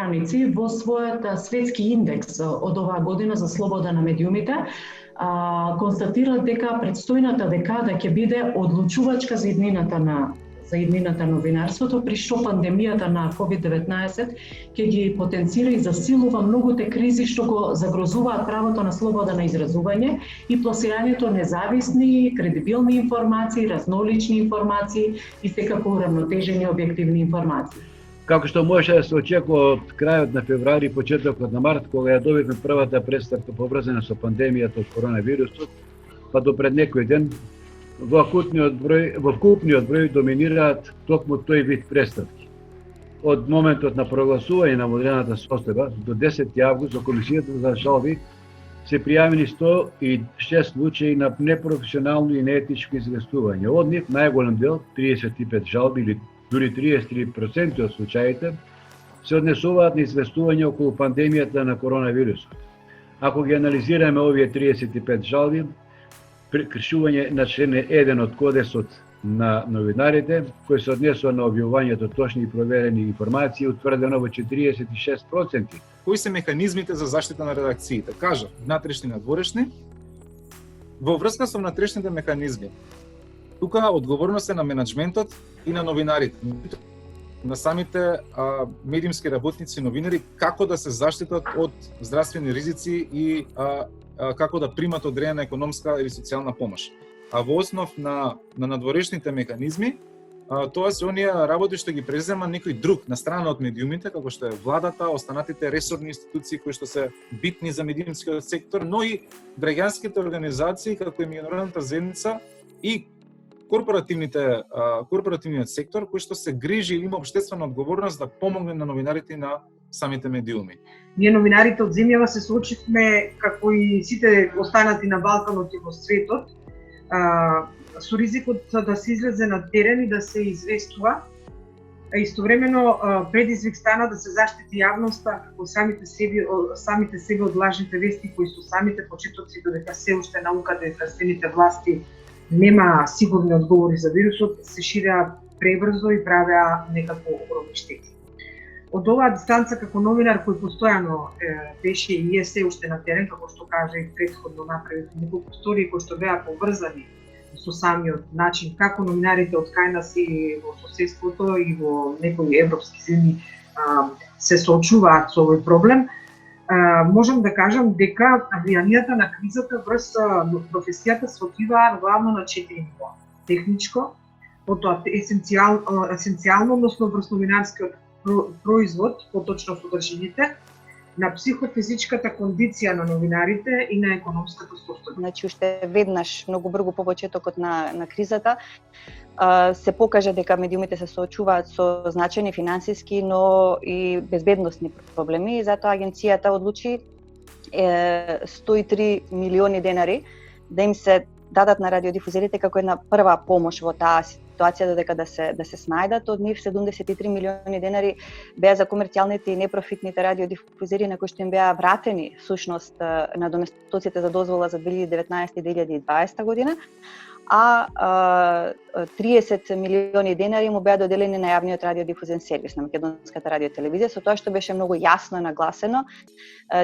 страници во својот светски индекс од оваа година за слобода на медиумите, констатира дека предстојната декада ќе биде одлучувачка за иднината на новинарството, при што пандемијата на COVID-19 ќе ги потенцира и засилува многуте кризи што го загрозуваат правото на слобода на изразување и пласирањето независни, кредибилни информации, разнолични информации и секако уравнотежени објективни информации. Како што можеше да се очекува од крајот на февруари и почетокот на март, кога ја добивме првата претставка поврзана со пандемијата од коронавирусот, па до пред некој ден, во вкупниот број доминираат токму тој вид претставки. Од моментот на прогласување на модерната состојба до 10 август во Комисијата за жалби се пријавени 106 случаи на непрофесионално и неетичко известување. Од нив најголем дел, 35 жалби или дури 33% од случаите, се однесуваат на известување околу пандемијата на коронавирусот. Ако ги анализираме овие 35 жалби, прекршување на член 1 од Кодексот на новинарите, кој се однесува на објавувањето точни и проверени информации, утврдено во 46%. Кои се механизмите за заштита на редакциите? Кажа, внатрешни и надворешни. Во врска со внатрешните механизми, тука одговорност е на менаџментот и на новинарите, на самите медиумски работници и новинари, како да се заштитат од здравствени ризици и како да примат одредена економска или социјална помош. А во основ на надворешните механизми, тоа се оние работи што ги презема некој друг на страна од медиумите, како што е владата, останатите ресорни институции кои што се битни за медиумскиот сектор, но и граѓанските организации како и меѓународната заедница и корпоративниот сектор кој што се грижи и има општествена одговорност да помогне на новинарите и на самите медиуми. Ние новинарите од земјава се соочивме како и сите останати на Балканот и во светот со ризикот да се излезе на терен и да се известува. Истовремено предизвик стана да се заштити јавноста како самите себе од лажните вести кои со самите почетоци додека се уште науката и здравствените власти нема сигурни одговори за вирусот, се ширеа пребрзо и правеа некако огромни штети. Од оваа дистанца како новинар кој постојано беше и е се уште на терен, како што кажа и претходно направив неколку истории кои што беа поврзани со самиот начин како новинарите од кај нас и во соседството и во некои европски земји се соочуваат со овој проблем, можам да кажам дека влијанието на кризата врз професијата се отиваа главно на 4 нива. Техничко, потоа есенцијално, односно врз новинарскиот производ, поточно содржините, на психофизичката кондиција на новинарите и на економската состојба. Значи, уште веднаш, многу брзо по почетокот на кризата, се покажа дека медиумите се соочуваат со значајни финансиски, но и безбедносни проблеми и затоа агенцијата одлучи 103 милиони денари да им се дадат на радиодифузерите како една прва помош во таа ситуација додека да се снајдат. Од нив 73 милиони денари беа за комерцијалните и непрофитните радиодифузери на кои што им беа вратени всушност на доместоците за дозвола за 2019 и 2020 година, а 30 милиони денари му беа доделени на јавниот радиодифузен сервис на Македонската радиотелевизија, со тоа што беше многу јасно нагласено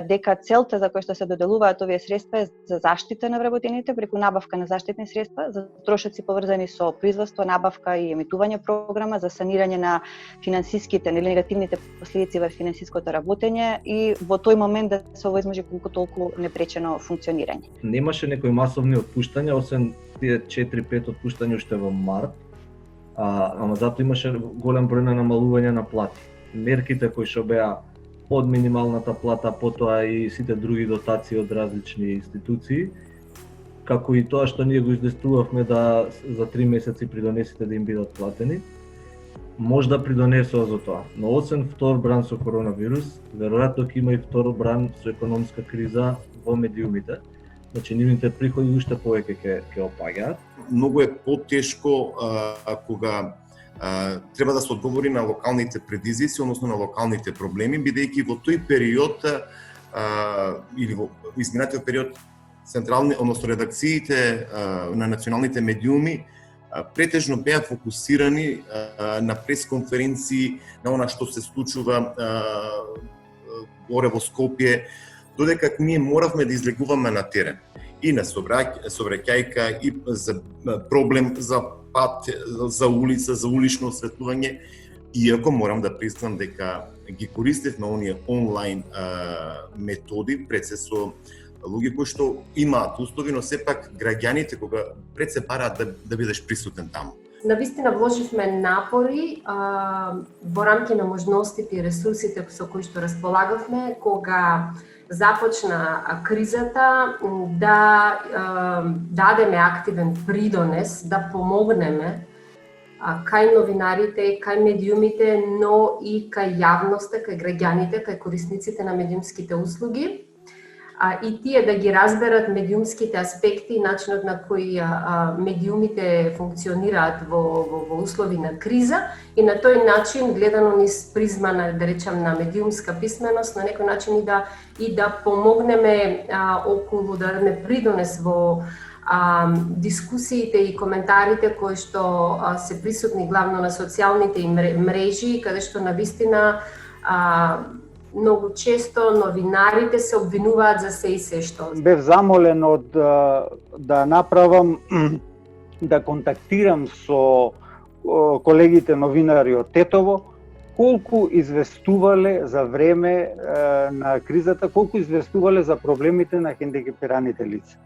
дека целта за која што се доделуваат овие средства е за заштита на вработените преку набавка на заштитни средства, за трошоци поврзани со производство, набавка и емитување програма, за санирање на финансиските или негативните последици врз финансиското работење и во тој момент да се овозможи колку толку непречено функционирање. Немаше некои масовни отпуштања, освен тие 4-5 отпуштања уште во март, ама затоа имаше голем број на намалување на плати. Мерките кои што беа од минималната плата, потоа и сите други дотации од различни институции, како и тоа што ние го издействувавме да за 3 месеци придонесите да им бидат платени, може да придонесува за тоа. Но освен втор бран со коронавирус, веројатно ќе има и втор бран со економска криза во медиумите. Значи, нивните приходи уште повеќе ќе опаѓаат. Многу е потешко кога треба да се одговори на локалните предизвици, односно на локалните проблеми, бидејќи во тој период или во изминатиот период централни, односно редакциите на националните медиуми претежно беа фокусирани на пресконференции, на она што се случува горе во Скопје, додека ние моравме да излегуваме на терен. И на сообраќајка, и за проблем за пат, за улица, за улично осветлување, иако морам да признам дека ги користевме оние онлайн методи пред се со луѓе кои што имаат услови, но сепак граѓаните кога пред се бараат да бидеш присутен таму. Навистина вложивме напори во рамки на можностите и ресурсите со кои што располагавме кога започна кризата да дадеме активен придонес, да помогнеме кај новинарите, кај медиумите, но и кај јавноста, кај граѓаните, кај корисниците на медиумските услуги. И тие да ги разберат медиумските аспекти и начинот на кој медиумите функционираат во услови на криза и на тој начин, гледано низ призма на, да речем, на медиумска писменост, на некој начин и да помогнеме околу, да дадеме придонес во дискусиите и коментарите кои што се присутни главно на социјалните мрежи, каде што навистина многу често новинарите се обвинуваат за се и се што. Бев замолен да направам, да контактирам со колегите новинари од Тетово, колку известувале за време на кризата, колку известувале за проблемите на хендикепираните лица.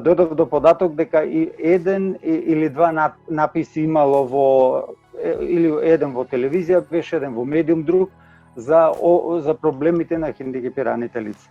Додав до податок дека и еден или два написи имало или еден во телевизија, беше еден во медиум, друг за проблемите на хендикепираните лица.